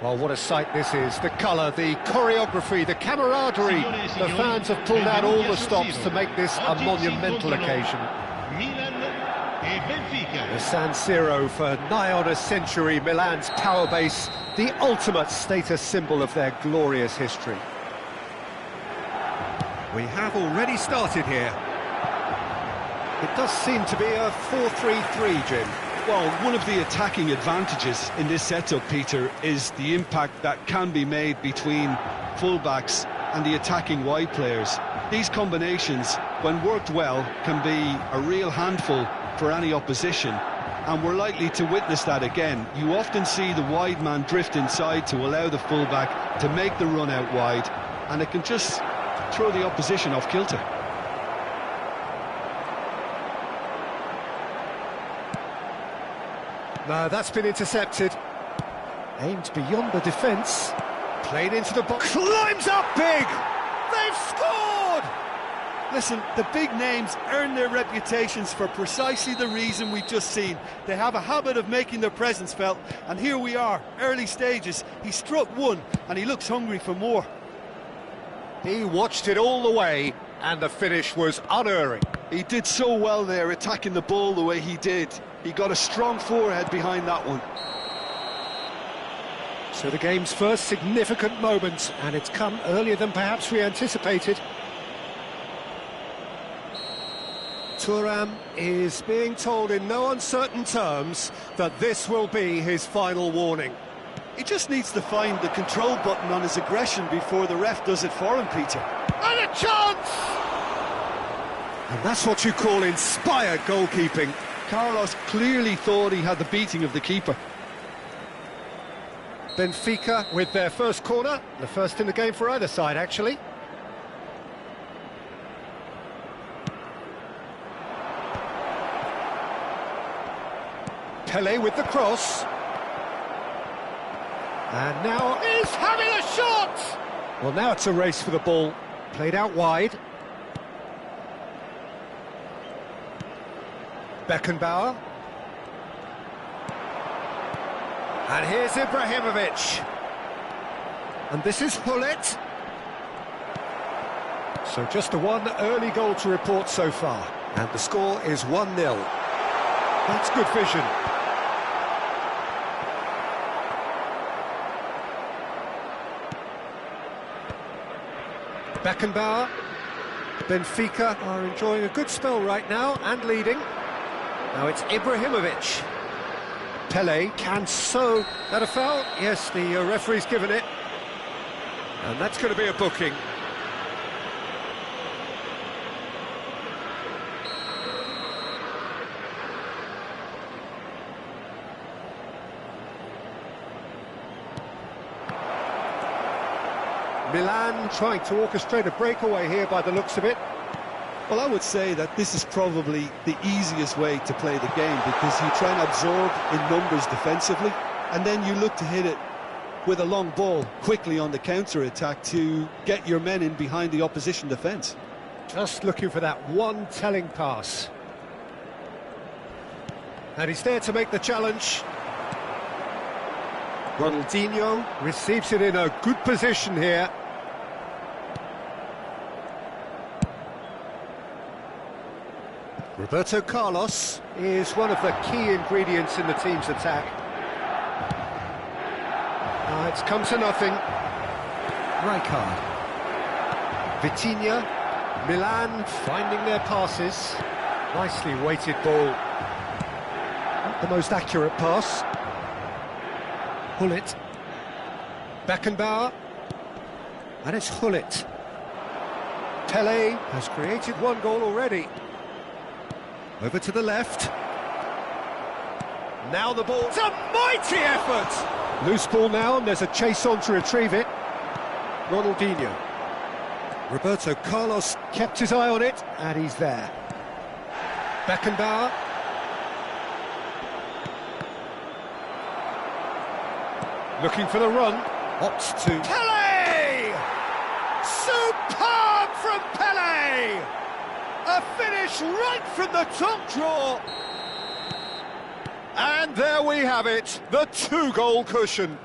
Well, what a sight this is. The colour, the choreography, the camaraderie. The fans have pulled out all the stops to make this a monumental occasion. The San Siro, for nigh on a century, Milan's power base, the ultimate status symbol of their glorious history. We have already started here. It does seem to be a 4-3-3, Jim. Well, one of the attacking advantages in this setup, Peter, is the impact that can be made between fullbacks and the attacking wide players. These combinations, when worked well, can be a real handful for any opposition, and we're likely to witness that again. You often see the wide man drift inside to allow the fullback to make the run out wide, and it can just throw the opposition off kilter. No, that's been intercepted. Aimed beyond the defence. Played into the box. Climbs up big! They've scored! Listen, the big names earn their reputations for precisely the reason we've just seen. They have a habit of making their presence felt, and here we are, early stages. He struck one, and he looks hungry for more. He watched it all the way, and the finish was unerring. He did so well there, attacking the ball the way he did. He got a strong forehead behind that one. So the game's first significant moment, and it's come earlier than perhaps we anticipated. Thuram is being told in no uncertain terms that this will be his final warning. He just needs to find the control button on his aggression before the ref does it for him, Peter. And a chance! And that's what you call inspired goalkeeping. Carlos clearly thought he had the beating of the keeper. Benfica with their first corner, the first in the game for either side, actually. Pele with the cross. And now is having a shot! Well, now it's a race for the ball. Played out wide. Beckenbauer. And here's Ibrahimovic. And this is Hullet. So just the one early goal to report so far. And the score is 1-0. That's good vision. Beckenbauer. Benfica are enjoying a good spell right now and leading. Now it's Ibrahimovic. Pele can sow. That a foul? Yes, the referee's given it. And that's going to be a booking. Milan trying to orchestrate a breakaway here by the looks of it. Well, I would say that this is probably the easiest way to play the game, because you try and absorb in numbers defensively, and then you look to hit it with a long ball quickly on the counter-attack to get your men in behind the opposition defence. Just looking for that one telling pass. And he's there to make the challenge. Ronaldinho receives it in a good position here. Roberto Carlos is one of the key ingredients in the team's attack. It's come to nothing. Rijkaard. Vitinha. Milan finding their passes. Nicely weighted ball. Not the most accurate pass. Hullet. Beckenbauer. And it's Hullet. Pele has created one goal already. Over to the left. Now the ball. It's a mighty effort! Loose ball now, and there's a chase on to retrieve it. Ronaldinho. Roberto Carlos kept his eye on it, and he's there. Beckenbauer. Looking for the run. Opts to Pele! Superb from Pele! A finish right from the top draw. And there we have it, the two-goal cushion.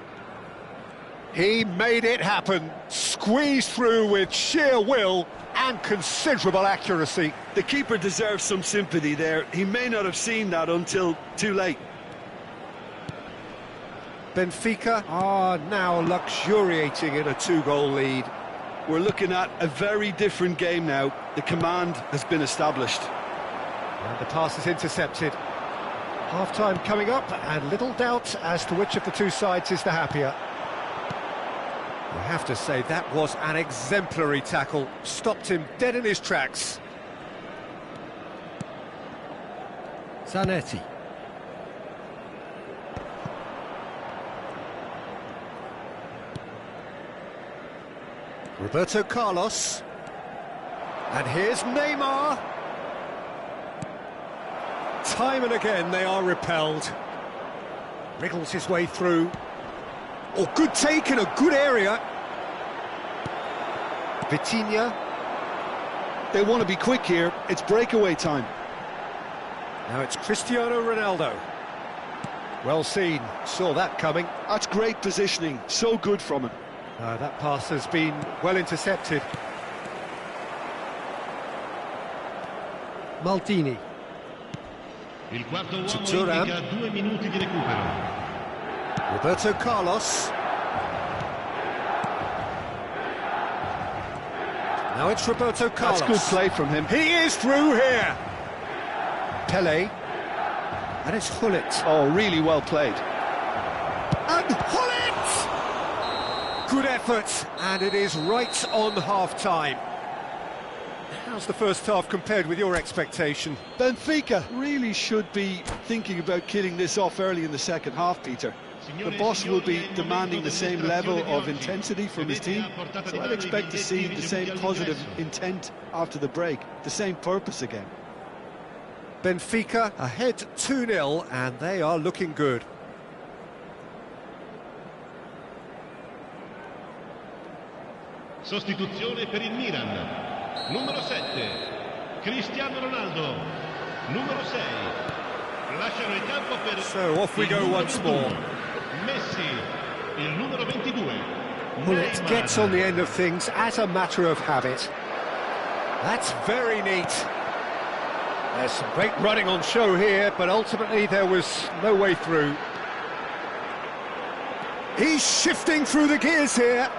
He made it happen, squeezed through with sheer will and considerable accuracy. The keeper deserves some sympathy there. He may not have seen that until too late. Benfica are now luxuriating in a 2-goal lead. We're looking at a very different game now. The command has been established. And the pass is intercepted. Half-time coming up, and little doubt as to which of the two sides is the happier. I have to say, that was an exemplary tackle. Stopped him dead in his tracks. Zanetti. Roberto Carlos. And here's Neymar. Time and again they are repelled. Wriggles his way through. Oh, good take in a good area. Vitinha. They want to be quick here. It's breakaway time. Now it's Cristiano Ronaldo. Well seen, saw that coming. That's great positioning, so good from him. That pass has been well intercepted. Maldini. Il quarto uomo Thuram. indica 2 minuti di recupero. Roberto Carlos. Now it's Roberto Carlos. That's good play from him. He is through here. Pele. And it's Hullet. Oh, really well played. And Hullet! Good effort, and it is right on half-time. How's the first half compared with your expectation? Benfica really should be thinking about killing this off early in the second half, Peter. The boss will be demanding the same level of intensity from his team, so I'd expect to see the same positive intent after the break, the same purpose again. Benfica ahead 2-0, and they are looking good. Sostituzione per il Milan. Numero 7, Cristiano Ronaldo. Numero 6, lasciano il campo per... So off we go once more. Messi, il numero 22. Hullet gets on the end of things as a matter of habit. That's very neat. There's some great running on show here, but ultimately there was no way through. He's shifting through the gears here.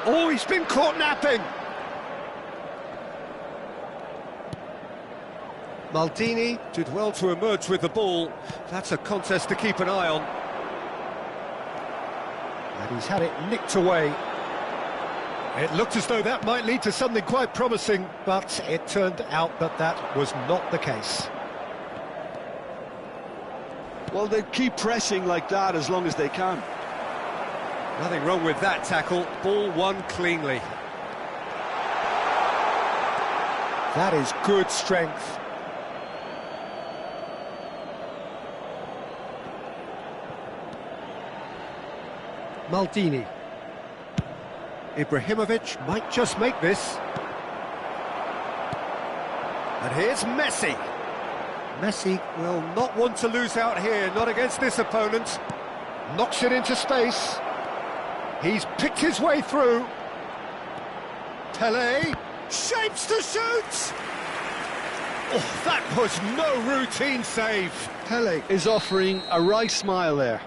Oh, he's been caught napping. Maldini did well to emerge with the ball. That's a contest to keep an eye on. And he's had it nicked away. It looked as though that might lead to something quite promising, but it turned out that that was not the case. Well, they keep pressing like that as long as they can. Nothing wrong with that tackle. Ball won cleanly. That is good strength. Maldini. Ibrahimovic might just make this. And here's Messi. Messi will not want to lose out here, not against this opponent. Knocks it into space. He's picked his way through. Pele shapes to shoot. Oh, that was no routine save. Pele is offering a right smile there.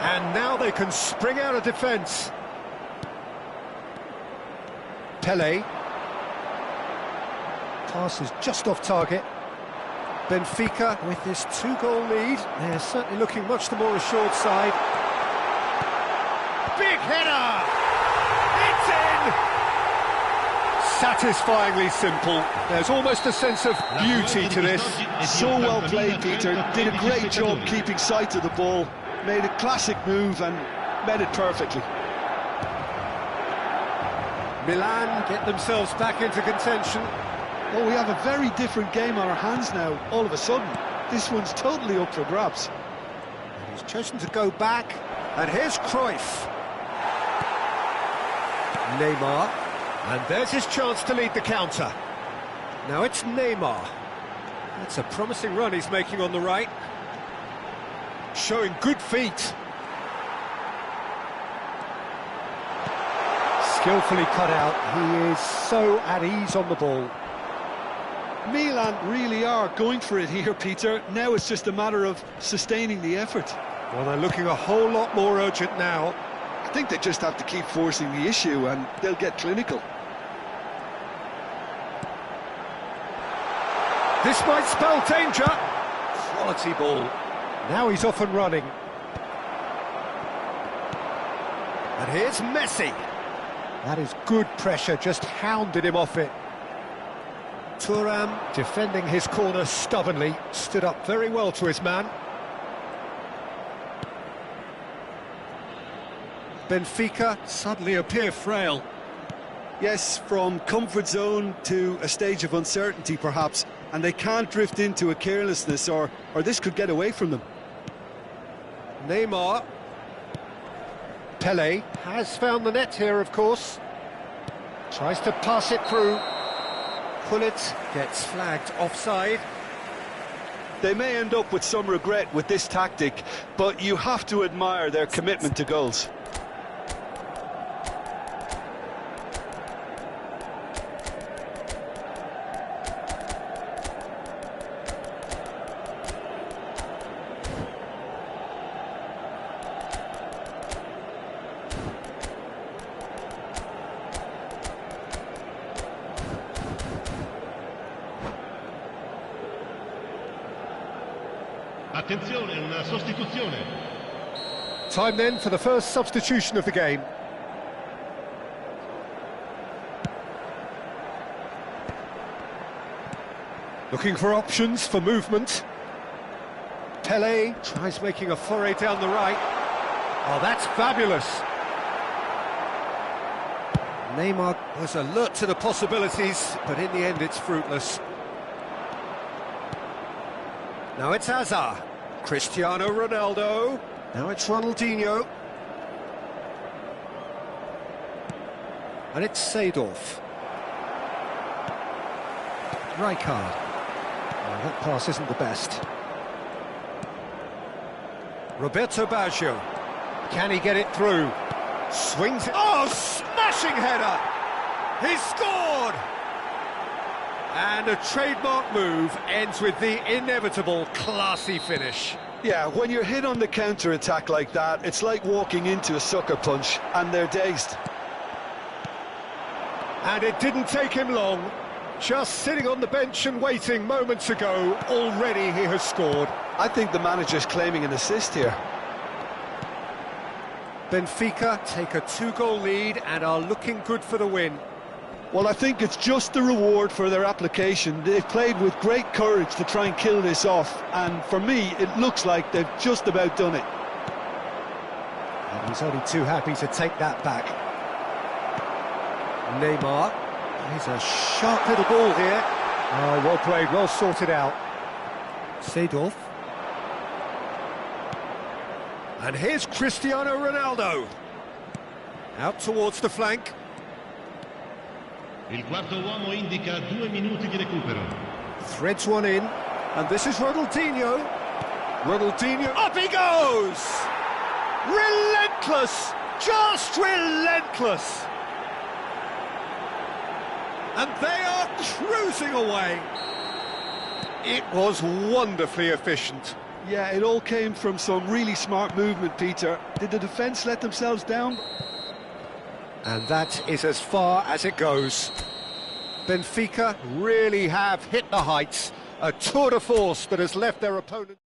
And now they can spring out of defence. Pele. Pass is just off target. Benfica with this 2-goal lead. They're certainly looking much the more assured side. Big header! It's in! Satisfyingly simple. There's almost a sense of beauty to this. So well played, Peter. Did a great job keeping sight of the ball. Made a classic move and met it perfectly. Milan get themselves back into contention. Well, we have a very different game on our hands now, all of a sudden. This one's totally up for grabs. And he's chosen to go back, and here's Cruyff. Neymar, and there's his chance to lead the counter. Now it's Neymar. That's a promising run he's making on the right. showing good feet. Skillfully cut out. He is so at ease on the ball. Milan really are going for it here, Peter. Now it's just a matter of sustaining the effort. Well, they're looking a whole lot more urgent now. I think they just have to keep forcing the issue and they'll get clinical. This might spell danger. Quality ball. Now he's off and running. And here's Messi. That is good pressure, just hounded him off it. Thuram, defending his corner stubbornly, stood up very well to his man. Benfica suddenly appear frail. Yes, from comfort zone to a stage of uncertainty perhaps, and they can't drift into a carelessness or this could get away from them. Neymar. Pelé has found the net here, of course. Tries to pass it through. Pullet gets flagged offside. They may end up with some regret with this tactic, but you have to admire their commitment to goals. Attenzione, una sostituzione. Time then for the first substitution of the game. Looking for options for movement. Pelé tries making a foray down the right. Oh, that's fabulous. Neymar was alert to the possibilities, but in the end it's fruitless. Now it's Hazard. Cristiano Ronaldo. Now it's Ronaldinho. And it's Seedorf. Rijkaard. Oh, that pass isn't the best. Roberto Baggio. Can he get it through? Swings it. Oh, smashing header! He's scored! And a trademark move ends with the inevitable classy finish. Yeah, when you're hit on the counter-attack like that, it's like walking into a sucker punch, and they're dazed. And it didn't take him long. Just sitting on the bench and waiting moments ago, already he has scored. I think the manager's claiming an assist here. Benfica take a 2-goal lead and are looking good for the win. Well, I think it's just the reward for their application. They've played with great courage to try and kill this off, and for me, it looks like they've just about done it. And he's only too happy to take that back. Neymar. He's a sharp little ball here. Oh, well played, well sorted out. Seedorf. And here's Cristiano Ronaldo. Out towards the flank. Il quarto uomo indica 2 minuti di recupero. Threads one in, and this is Ronaldinho. Ronaldinho, up he goes! Relentless! Just relentless! And they are cruising away. It was wonderfully efficient. Yeah, it all came from some really smart movement, Peter. Did the defence let themselves down? And that is as far as it goes. Benfica really have hit the heights. A tour de force that has left their opponent...